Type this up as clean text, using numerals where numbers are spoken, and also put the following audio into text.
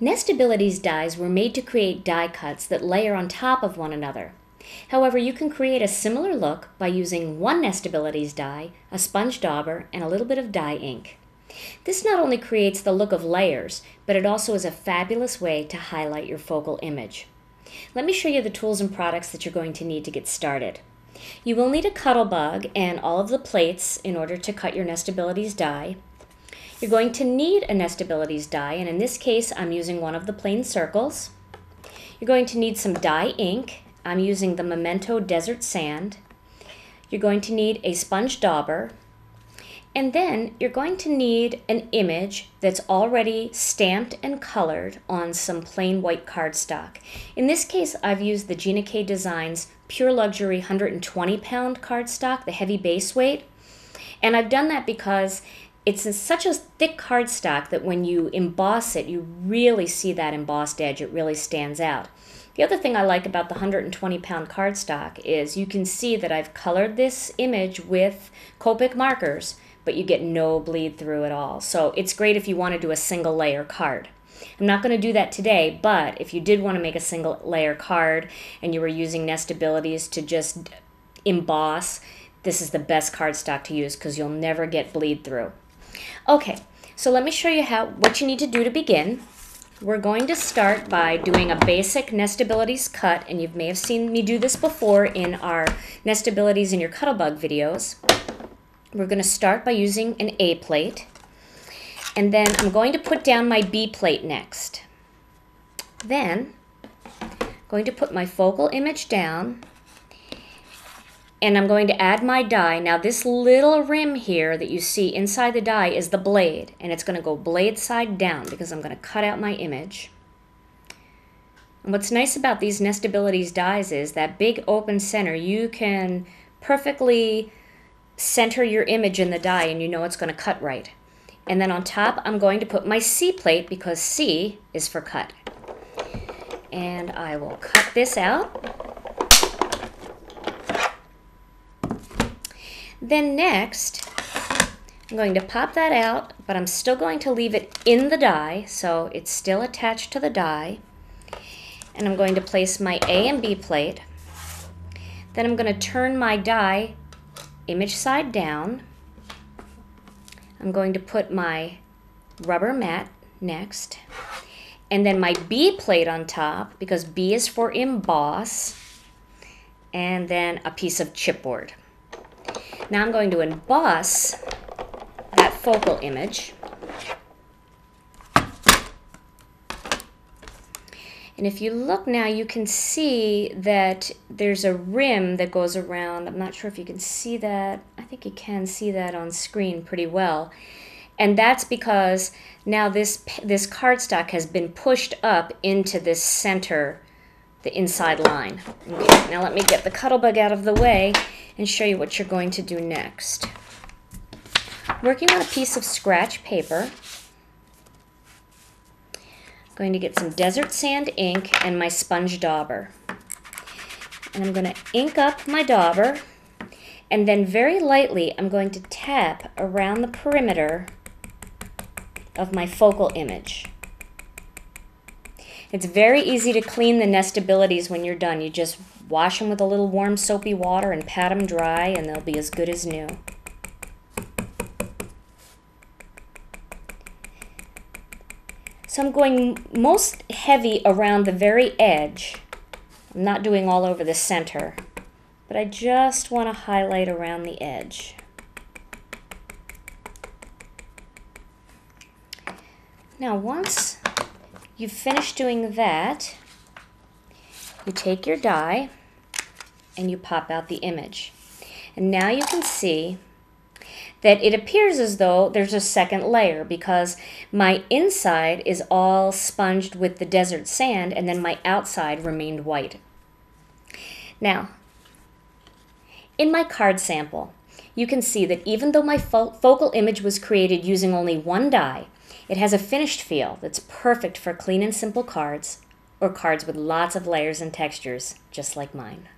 Nestabilities dies were made to create die cuts that layer on top of one another. However, you can create a similar look by using one Nestabilities die, a sponge dauber, and a little bit of dye ink. This not only creates the look of layers, but it also is a fabulous way to highlight your focal image. Let me show you the tools and products that you're going to need to get started. You will need a cuttle bug and all of the plates in order to cut your Nestabilities die. You're going to need a Nestabilities die, and in this case I'm using one of the plain circles. You're going to need some dye ink. I'm using the Memento Desert Sand. You're going to need a sponge dauber. And then you're going to need an image that's already stamped and colored on some plain white cardstock. In this case, I've used the Gina K Designs Pure Luxury 120-pound cardstock, the heavy base weight. And I've done that because it's such a thick cardstock that when you emboss it, you really see that embossed edge. It really stands out. The other thing I like about the 120-pound cardstock is you can see that I've colored this image with Copic markers, but you get no bleed through at all. So it's great if you want to do a single layer card. I'm not going to do that today, but if you did want to make a single layer card and you were using Nestabilities to just emboss, this is the best cardstock to use because you'll never get bleed through. Okay, so let me show you what you need to do to begin. We're going to start by doing a basic Nestabilities cut, and you may have seen me do this before in our Nestabilities in your Cuttlebug videos. We're going to start by using an A plate, and then I'm going to put down my B plate next. Then I'm going to put my focal image down, and I'm going to add my die. Now this little rim here that you see inside the die is the blade, and it's going to go blade side down because I'm going to cut out my image. And what's nice about these Nestabilities dies is that big open center. You can perfectly center your image in the die and you know it's going to cut right. And then on top I'm going to put my C plate because C is for cut. And I will cut this out. Then next I'm going to pop that out, but I'm still going to leave it in the die so it's still attached to the die. And I'm going to place my A and B plate. Then I'm going to turn my die image side down. I'm going to put my rubber mat next, and then my B plate on top because B is for emboss, and then a piece of chipboard. Now I'm going to emboss that focal image. And if you look now, you can see that there's a rim that goes around. I'm not sure if you can see that. I think you can see that on screen pretty well. And that's because now this cardstock has been pushed up into this center, the inside line. Okay, now let me get the Cuttlebug out of the way and show you what you're going to do next. Working on a piece of scratch paper. Going to get some desert sand ink and my sponge dauber. And I'm going to ink up my dauber, and then very lightly I'm going to tap around the perimeter of my focal image. It's very easy to clean the Nestabilities when you're done. You just wash them with a little warm soapy water and pat them dry and they'll be as good as new. So I'm going most heavy around the very edge. I'm not doing all over the center, but I just want to highlight around the edge. Now once you've finished doing that, you take your die and you pop out the image. And now you can see that it appears as though there's a second layer because my inside is all sponged with the desert sand and then my outside remained white. Now, in my card sample, you can see that even though my focal image was created using only one die, it has a finished feel that's perfect for clean and simple cards or cards with lots of layers and textures, just like mine.